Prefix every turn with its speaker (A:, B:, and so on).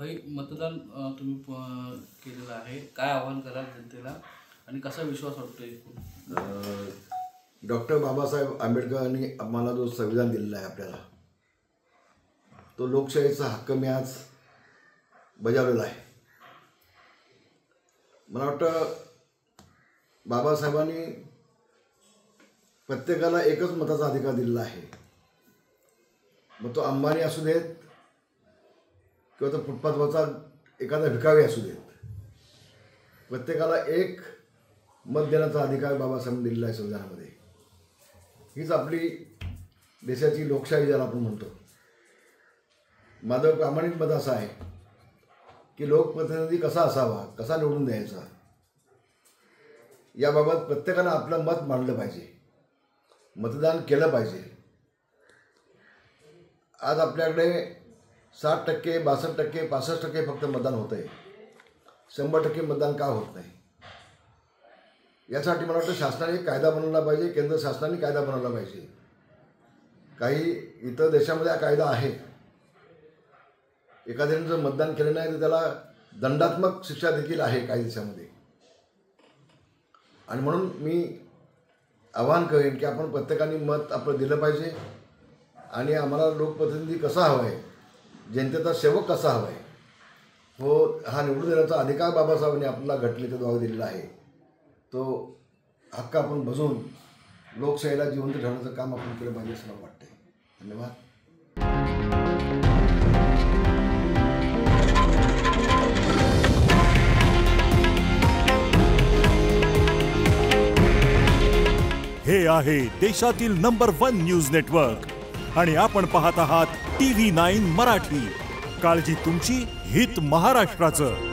A: भाई मतदान तुम्ही केलेलं आहे, काय आव्हान कराल जनतेला आणि कसा विश्वास वाटतोय?
B: डॉक्टर बाबासाहेब आंबेडकरांनी आम्हाला जो संविधान दिलेला आहे आपल्याला, तो लोकशाहीचा हक्क मी आज बजावलेला आहे. मला वाटतं बाबासाहेबांनी प्रत्येकाला एकच मताचा अधिकार दिलेला आहे. मग तो अंबानी असू देत किंवा तो फुटपाथवरचा एखादा भिकारी असू देत, प्रत्येकाला एक मत देण्याचा अधिकार बाबासाहेबांनी दिलेला आहे संविधानामध्ये. हीच आपली देशाची लोकशाही ज्याला आपण म्हणतो. माझं प्रामाणिक मत असं आहे की लोकप्रतिनिधी कसा असावा, कसा निवडून द्यायचा, याबाबत प्रत्येकानं आपलं मत मांडलं पाहिजे, मतदान केलं पाहिजे. आज आपल्याकडे 60%, 62%, 65% फक्त मतदान होतं आहे. 100% मतदान का होत नाही? यासाठी मला वाटतं शासनाने कायदा बनवला पाहिजे, केंद्र शासनाने कायदा बनवला पाहिजे. काही इतर देशामध्ये हा कायदा आहे. एखाद्याने जर मतदान केलं नाही तर त्याला दंडात्मक शिक्षा देखील आहे काही देशामध्ये. आणि म्हणून मी आवाहन करेन की आपण प्रत्येकाने मत आपलं दिलं पाहिजे आणि आम्हाला लोकप्रतिनिधी कसा हवा आहे, जनतेचा सेवक कसा हवा आहे, हो हा निवडून देण्याचा अधिकार बाबासाहेबांनी आपल्याला घटनेच्याद्वारे दिलेला आहे. तो हक्क आपण बजवून लोकशाहीला जिवंत ठेवण्याचं काम आपण केलं पाहिजे असं मला वाटतं. धन्यवाद.
C: हे आहे देशातील नंबर 1 न्यूज नेटवर्क आणि आपण पाहत आहात TV9 मराठी. काळजी तुमची, हित महाराष्ट्राचं.